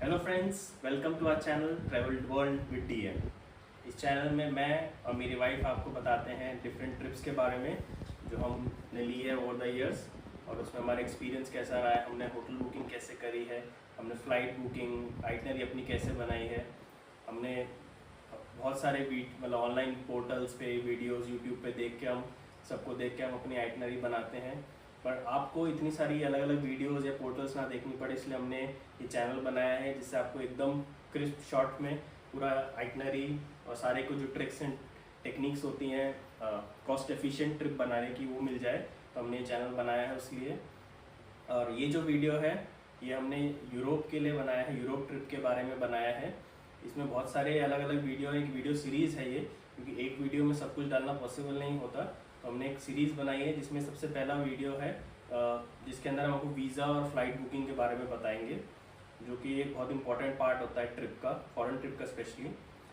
Hello friends, welcome to our channel travel world with DM. इस चैनल में मैं और मेरी वाइफ आपको बताते हैं डिफरेंट ट्रिप्स के बारे में जो हमने ली है ओवर द इयर्स, और उसमें हमारा एक्सपीरियंस कैसा रहा है, हमने होटल बुकिंग कैसे करी है, हमने फ़्लाइट बुकिंग आइटनरी अपनी कैसे बनाई है। हमने बहुत सारे मतलब ऑनलाइन पोर्टल्स पे वीडियोस यूट्यूब पे देख के हम अपनी आइटनरी बनाते हैं। पर आपको इतनी सारी अलग अलग वीडियोस या पोर्टल्स ना देखनी पड़े, इसलिए हमने ये चैनल बनाया है जिससे आपको एकदम क्रिस्प शॉर्ट में पूरा आइटनरी और सारे को जो ट्रिक्स एंड टेक्निक्स होती हैं कॉस्ट एफिशिएंट ट्रिप बनाने की वो मिल जाए। तो हमने ये चैनल बनाया है उसके। और ये जो वीडियो है ये हमने यूरोप के लिए बनाया है, यूरोप ट्रिप के बारे में बनाया है। इसमें बहुत सारे अलग अलग वीडियो है, एक वीडियो सीरीज़ है ये, क्योंकि एक वीडियो में सब कुछ डालना पॉसिबल नहीं होता। तो हमने एक सीरीज़ बनाई है जिसमें सबसे पहला वीडियो है जिसके अंदर हम आपको वीज़ा और फ्लाइट बुकिंग के बारे में बताएंगे, जो कि एक बहुत इंपॉर्टेंट पार्ट होता है ट्रिप का, फॉरेन ट्रिप का स्पेशली,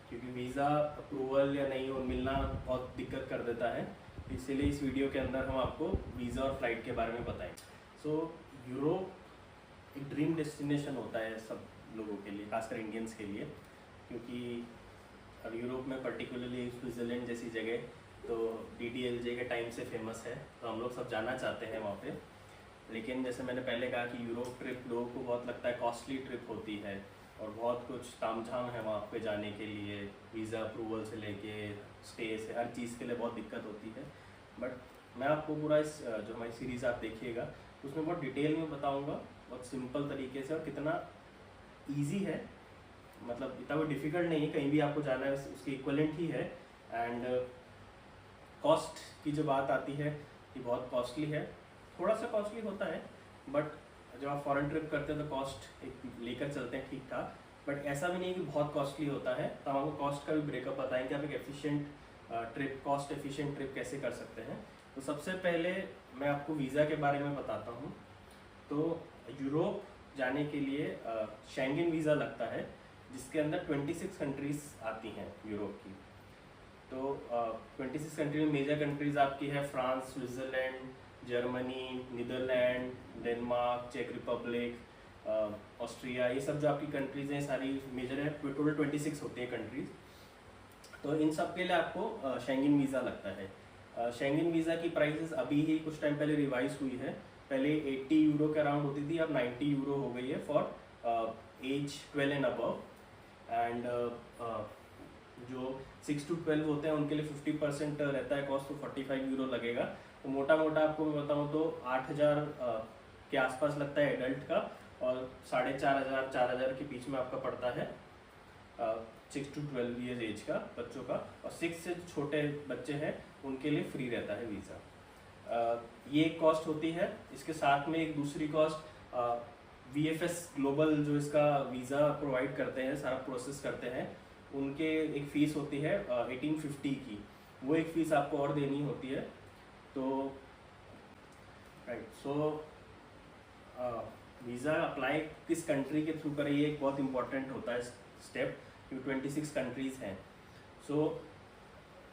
क्योंकि वीज़ा अप्रूवल या नहीं और मिलना बहुत दिक्कत कर देता है। इसीलिए इस वीडियो के अंदर हम आपको वीज़ा और फ्लाइट के बारे में बताएंगे। सो यूरोप एक ड्रीम डेस्टिनेशन होता है सब लोगों के लिए, खासकर इंडियंस के लिए, क्योंकि और यूरोप में पर्टिकुलरली स्विट्ज़रलैंड जैसी जगह तो DDLJ के टाइम से फेमस है, तो हम लोग सब जाना चाहते हैं वहाँ पे। लेकिन जैसे मैंने पहले कहा कि यूरोप ट्रिप लोगों को बहुत लगता है कॉस्टली ट्रिप होती है और बहुत कुछ तामझाम है वहाँ पे जाने के लिए, वीज़ा अप्रूवल से लेके स्टे से हर चीज़ के लिए बहुत दिक्कत होती है। बट मैं आपको पूरा इस जो हमारी सीरीज़ आप देखिएगा उसमें बहुत डिटेल में बताऊँगा, बहुत सिंपल तरीके से, और कितना ईजी है, मतलब इतना कोई डिफ़िकल्ट नहीं है, कहीं भी आपको जाना है उसके इक्वलेंट ही है। एंड कॉस्ट की जो बात आती है ये बहुत कॉस्टली है, थोड़ा सा कॉस्टली होता है, बट जब आप फॉरेन ट्रिप करते हैं तो कॉस्ट एक लेकर चलते हैं ठीक ठाक, बट ऐसा भी नहीं कि बहुत कॉस्टली होता है। तो हम आपको कॉस्ट का भी ब्रेकअप बताएंगे, आप एक efficient trip, cost efficient trip कैसे कर सकते हैं। तो सबसे पहले मैं आपको वीज़ा के बारे में बताता हूँ। तो यूरोप जाने के लिए शेंगन वीज़ा लगता है, जिसके अंदर 26 कंट्रीज़ आती हैं यूरोप की। तो 26 कंट्री में मेजर कंट्रीज़ आपकी है France, Switzerland, Germany, Netherlands, Denmark, चेक रिपब्लिक, ऑस्ट्रिया, ये सब जो आपकी कंट्रीज़ हैं सारी मेजर है। टोटल 26 होती हैं कंट्रीज़। तो इन सब के लिए आपको शेंगन वीज़ा लगता है। शेंगन वीज़ा की प्राइसेस अभी ही कुछ टाइम पहले रिवाइज हुई है, पहले 80 यूरो के अराउंड होती थी, अब 90 यूरो हो गई है for age 12 and above. And जो 6 to 12 होते हैं उनके लिए 50% रहता है कॉस्ट, तो 45 यूरो लगेगा। तो मोटा मोटा आपको मैं बताऊँ तो 8,000 के आसपास लगता है एडल्ट का, और 4,500 4,000 के बीच में आपका पड़ता है 6 to 12 ईयर्स एज का बच्चों का। और 6 से छोटे बच्चे हैं उनके लिए फ्री रहता है वीज़ा। ये एक कॉस्ट होती है। इसके साथ में एक दूसरी कॉस्ट VFS ग्लोबल जो इसका वीज़ा प्रोवाइड करते हैं, सारा प्रोसेस करते हैं, उनके एक फ़ीस होती है 1850 की, वो एक फ़ीस आपको और देनी होती है। तो राइट, सो वीज़ा अप्लाई किस कंट्री के थ्रू करें, ये एक बहुत इंपॉर्टेंट होता है स्टेप, क्योंकि 26 कंट्रीज़ हैं। सो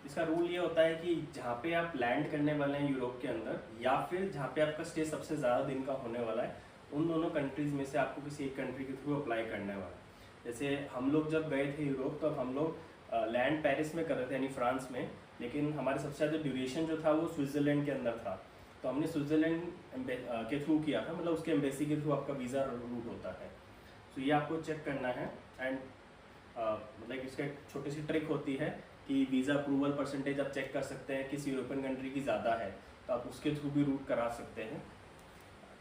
इसका रूल ये होता है कि जहाँ पे आप लैंड करने वाले हैं यूरोप के अंदर, या फिर जहाँ पे आपका स्टे सबसे ज़्यादा दिन का होने वाला है, उन दोनों कंट्रीज़ में से आपको किसी एक कंट्री के थ्रू अप्लाई करने वाला है। जैसे हम लोग जब गए थे यूरोप, तो हम लोग लैंड पेरिस में कर रहे थे, यानी फ्रांस में, लेकिन हमारे सबसे ज़्यादा ड्यूरेशन जो था वो स्विट्ज़रलैंड के अंदर था। तो हमने स्विट्ज़रलैंड के थ्रू किया था, मतलब उसके एम्बेसी के थ्रू आपका वीज़ा रूट होता है। तो ये आपको चेक करना है। एंड मतलब इसका एक छोटी सी ट्रिक होती है कि वीज़ा अप्रूवल परसेंटेज आप चेक कर सकते हैं, किस यूरोपियन कंट्री की ज़्यादा है तो आप उसके थ्रू भी रूट करा सकते हैं,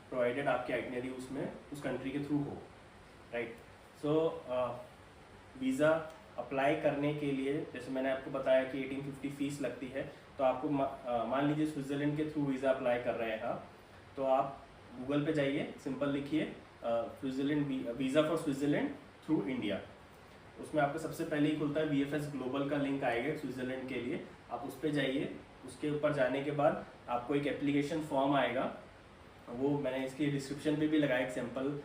प्रोवाइडेड आपकी आइटनरी उसमें उस कंट्री के थ्रू हो। राइट, सो वीज़ा अप्लाई करने के लिए जैसे मैंने आपको बताया कि 1850 फ़ीस लगती है। तो आपको मान लीजिए स्विट्ज़रलैंड के थ्रू वीज़ा अप्लाई कर रहे हैं आप, तो आप गूगल पे जाइए, सिंपल लिखिए Switzerland visa for Switzerland through India. उसमें आपका सबसे पहले ही खुलता है VFS ग्लोबल का लिंक आएगा स्विट्ज़रलैंड के लिए, आप उस पर जाइए। उसके ऊपर जाने के बाद आपको एक एप्लीकेशन फॉर्म आएगा, वो मैंने इसकी डिस्क्रिप्शन पे भी लगाया एक सैम्पल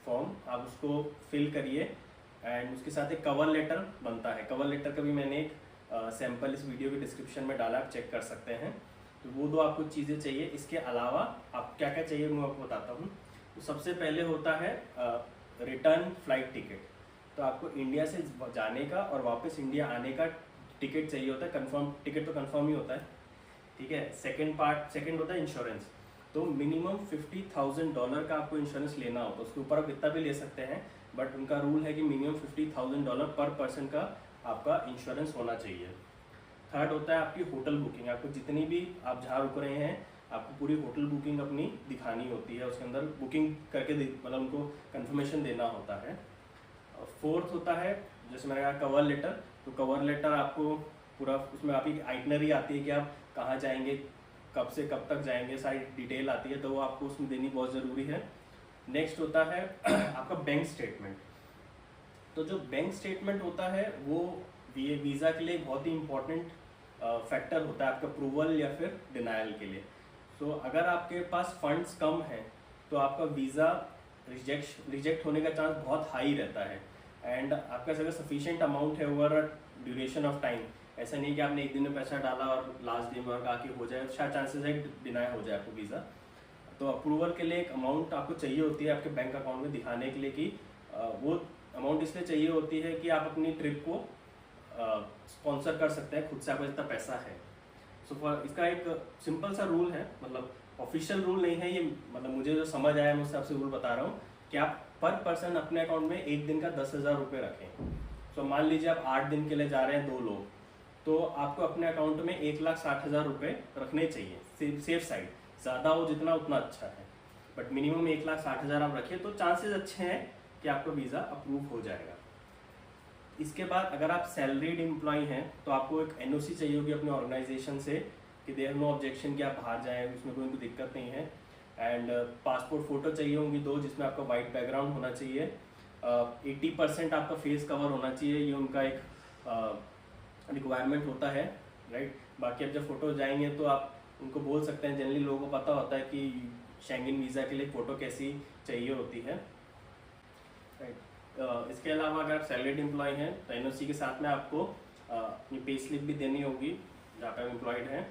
फॉर्म, आप उसको फिल करिए। एंड उसके साथ एक कवर लेटर बनता है, कवर लेटर का भी मैंने एक सैम्पल इस वीडियो के डिस्क्रिप्शन में डाला, आप चेक कर सकते हैं। तो वो दो आपको चीज़ें चाहिए। इसके अलावा आप क्या क्या चाहिए मैं आपको बताता हूँ। तो सबसे पहले होता है रिटर्न फ्लाइट टिकट, तो आपको इंडिया से जाने का और वापस इंडिया आने का टिकट चाहिए होता है, कंफर्म टिकट तो कंफर्म ही होता है, ठीक है। सेकंड होता है इंश्योरेंस, तो मिनिमम $50,000 का आपको इंश्योरेंस लेना होता है, उसके ऊपर आप कितना भी ले सकते हैं, बट उनका रूल है कि मिनिमम $50,000 पर पर्सन का आपका इंश्योरेंस होना चाहिए। थर्ड होता है आपकी होटल बुकिंग, आपको जितनी भी आप जहाँ रुक रहे हैं आपको पूरी होटल बुकिंग अपनी दिखानी होती है, उसके अंदर बुकिंग करके मतलब उनको कंफर्मेशन देना होता है। फोर्थ होता है जैसे मैंने कहा कवर लेटर, तो कवर लेटर आपको पूरा उसमें आपकी आइटनरी आती है कि आप कहाँ जाएंगे, कब से कब तक जाएंगे, सारी डिटेल आती है, तो वो आपको उसमें देनी बहुत ज़रूरी है। नेक्स्ट होता है आपका बैंक स्टेटमेंट, तो जो बैंक स्टेटमेंट होता है वो वीज़ा के लिए बहुत ही इम्पोर्टेंट फैक्टर होता है आपका अप्रूवल या फिर डिनायल के लिए। तो अगर आपके पास फंड्स कम हैं तो आपका वीज़ा रिजेक्ट होने का चांस बहुत हाई रहता है। एंड आपका अगर सफिशिएंट अमाउंट है ओवर ड्यूरेशन ऑफ टाइम, ऐसा नहीं कि आपने एक दिन में पैसा डाला और लास्ट दिन में और आके हो जाए, अच्छा चांसेस है डिनाई हो जाए आपको वीज़ा। तो अप्रूवल के लिए एक अमाउंट आपको चाहिए होती है आपके बैंक अकाउंट में दिखाने के लिए कि वो अमाउंट इसलिए चाहिए होती है कि आप अपनी ट्रिप को स्पॉन्सर कर सकते हैं खुद से, आपका जितना पैसा है। इसका एक सिंपल सा रूल है, मतलब ऑफिशियल रूल नहीं है ये, मतलब मुझे जो समझ आया मैं उससे आपसे रूल बता रहा हूँ कि आप पर पर्सन अपने अकाउंट में एक दिन का 10,000 रुपये रखें। तो मान लीजिए आप 8 दिन के लिए जा रहे हैं 2 लोग, तो आपको अपने अकाउंट में 1,60,000 रुपये रखने चाहिए, सेफ साइड, ज़्यादा हो जितना उतना अच्छा है, बट मिनिमम 1,60,000 आप रखिए तो चांसेस अच्छे हैं कि आपका वीज़ा अप्रूव हो जाएगा। इसके बाद अगर आप सैलरीड एम्प्लॉय हैं तो आपको एक एनओसी चाहिए होगी अपने ऑर्गेनाइजेशन से कि देयर नो ऑब्जेक्शन कि आप बाहर जाएं, उसमें कोई दिक्कत नहीं है। एंड पासपोर्ट फ़ोटो चाहिए होंगी 2, जिसमें आपका वाइट बैकग्राउंड होना चाहिए। 80% आपका फेस कवर होना चाहिए, ये उनका एक रिक्वायरमेंट होता है, राइट। बाकी अब जब फ़ोटो जाएंगे तो आप उनको बोल सकते हैं, जनरली लोगों को पता होता है कि शेंगन वीज़ा के लिए फ़ोटो कैसी चाहिए होती है, राइट। इसके अलावा अगर आप सैलरीड एम्प्लॉय हैं तो एनओसी के साथ में आपको अपनी पे स्लिप भी देनी होगी जहाँ पे आप एम्प्लॉयड हैं।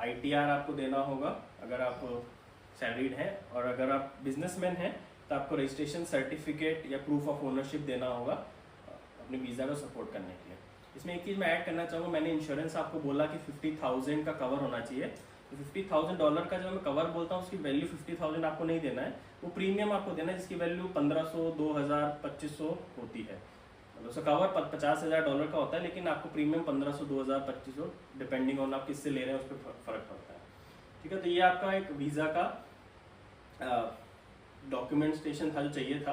ITR आपको देना होगा अगर आप सैलरीड हैं, और अगर आप बिजनेसमैन हैं तो आपको रजिस्ट्रेशन सर्टिफिकेट या प्रूफ ऑफ ओनरशिप देना होगा अपने वीज़ा को सपोर्ट करने के लिए। इसमें एक चीज़ मैं ऐड करना चाहूँगा, मैंने इंश्योरेंस आपको बोला कि 50,000 का कवर होना चाहिए, तो $50,000 का जब मैं कवर बोलता हूँ उसकी वैल्यू 50,000 आपको नहीं देना है, वो प्रीमियम आपको देना है जिसकी वैल्यू 1,500, 2,000, 2,500 होती है। मतलब उसका कवर $50,000 का होता है, लेकिन आपको प्रीमियम 1,500, 2,000, 2,500 डिपेंडिंग ऑन आप किससे ले रहे हैं उस पर फर्क पड़ता है, ठीक है। तो ये आपका एक वीज़ा का डॉक्यूमेंटेशन था जो चाहिए था।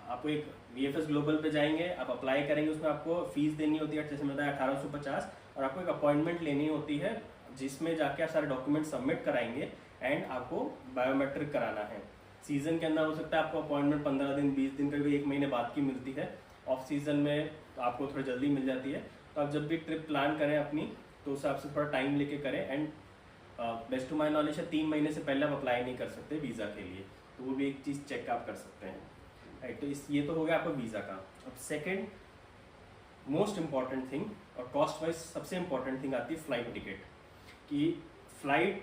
आपको एक VFS ग्लोबल पे जाएंगे, आप अप्लाई करेंगे, उसमें आपको फीस देनी होती है, जैसे मिलता है 1,850, और आपको एक अपॉइंटमेंट लेनी होती है जिसमें जाके आप सारे डॉक्यूमेंट सबमिट कराएंगे एंड आपको बायोमेट्रिक कराना है। सीजन के अंदर हो सकता है आपको अपॉइंटमेंट 15 दिन, 20 दिन, कभी 1 महीने बाद की मिलती है। ऑफ सीजन में आपको थोड़ा जल्दी मिल जाती है। तो आप जब भी ट्रिप प्लान करें अपनी तो उस हिसाब से थोड़ा टाइम लेके करें। And best to my knowledge है 3 महीने से पहले आप अप्लाई नहीं कर सकते वीज़ा के लिए, तो वो भी एक चीज़ चेक आप कर सकते हैं, राइट। तो ये तो हो गया आपका वीज़ा का। अब सेकेंड मोस्ट इम्पॉर्टेंट थिंग और कॉस्ट वाइज सबसे इम्पॉर्टेंट थिंग आती है फ्लाइट टिकट। कि फ़्लाइट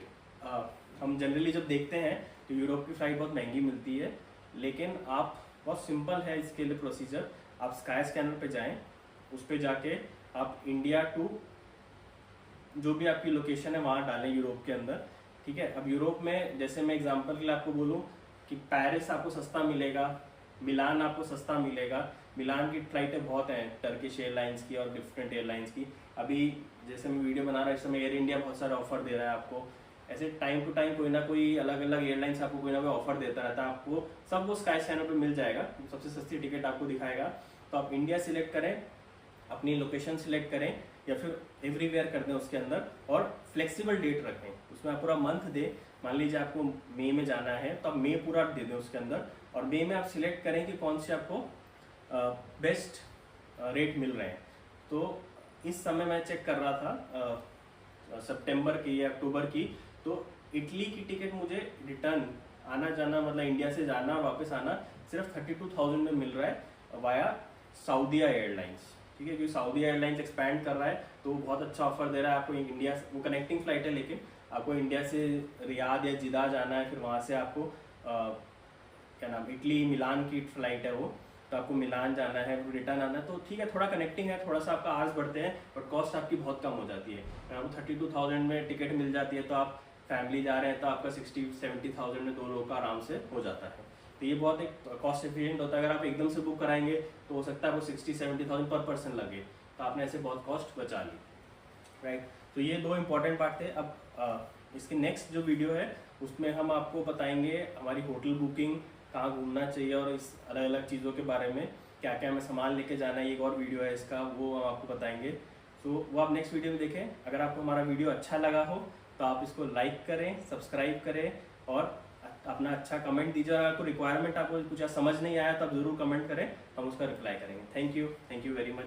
हम जनरली जब देखते हैं तो यूरोप की फ़्लाइट बहुत महंगी मिलती है, लेकिन आप बहुत सिंपल है इसके लिए प्रोसीजर। आप स्काई स्कैनर पे जाएं, उस पे जाके आप इंडिया टू जो भी आपकी लोकेशन है वहाँ डालें यूरोप के अंदर, ठीक है। अब यूरोप में जैसे मैं एग्जांपल के लिए आपको बोलूँ कि पेरिस आपको सस्ता मिलेगा, मिलान आपको सस्ता मिलेगा। मिलान की फ़्लाइटें बहुत हैं, टर्किश एयरलाइंस की और डिफरेंट एयरलाइंस की। अभी जैसे मैं वीडियो बना रहा हूँ इस समय एयर इंडिया बहुत सारे ऑफर दे रहा है आपको। ऐसे टाइम टू टाइम कोई ना कोई अलग अलग एयरलाइंस आपको कोई ना कोई ऑफर देता रहता है, आपको सब वो स्काई स्कैनर पे मिल जाएगा, सबसे सस्ती टिकट आपको दिखाएगा। तो आप इंडिया सिलेक्ट करें, अपनी लोकेशन सिलेक्ट करें या फिर एवरीवेयर कर दें उसके अंदर, और फ्लेक्सिबल डेट रखें, उसमें आप पूरा मंथ दें। मान लीजिए आपको मई में जाना है तो आप मई पूरा दे दें उसके अंदर, और मई में आप सिलेक्ट करें कि कौन से आपको बेस्ट रेट मिल रहे हैं। तो इस समय मैं चेक कर रहा था सितंबर की या अक्टूबर की, तो इटली की टिकट मुझे रिटर्न आना जाना, मतलब इंडिया से जाना और वापस आना सिर्फ 32,000 में मिल रहा है वाया सऊदीया एयरलाइंस, ठीक है। क्योंकि सऊदी एयरलाइंस एक्सपैंड कर रहा है तो वो बहुत अच्छा ऑफर दे रहा है आपको इंडिया से। वो कनेक्टिंग फ्लाइट है, लेकिन आपको इंडिया से रियाद या जिदा जाना है, फिर वहाँ से आपको क्या नाम, इटली मिलान की फ्लाइट है वो, तो आपको मिलान जाना है, रिटर्न आना है, तो ठीक है थोड़ा कनेक्टिंग है, थोड़ा सा आपका आवर्स बढ़ते हैं, बट कॉस्ट आपकी बहुत कम हो जाती है। अगर आपको 32,000 में टिकट मिल जाती है तो आप फैमिली जा रहे हैं तो आपका 60-70,000 में 2 लोगों का आराम से हो जाता है। तो ये बहुत एक कॉस्ट एफिशिएंट होता है। अगर आप एकदम से बुक कराएंगे तो हो सकता है वो 60-70,000 पर पर्सन लगे, तो आपने ऐसे बहुत कॉस्ट बचा ली, राइट। तो ये 2 इंपॉर्टेंट पार्ट थे। अब इसके नेक्स्ट जो वीडियो है उसमें हम आपको बताएंगे हमारी होटल बुकिंग, कहाँ घूमना चाहिए और इस अलग अलग चीज़ों के बारे में, क्या क्या हमें सामान लेके जाना है, एक और वीडियो है इसका, वो हम आपको बताएंगे। तो वो आप नेक्स्ट वीडियो में देखें। अगर आपको हमारा वीडियो अच्छा लगा हो तो आप इसको लाइक करें, सब्सक्राइब करें और अपना अच्छा कमेंट दीजिए। अगर आपको रिक्वायरमेंट, आपको कुछ समझ नहीं आया तो आप ज़रूर कमेंट करें, हम उसका रिप्लाई करेंगे। Thank you very much.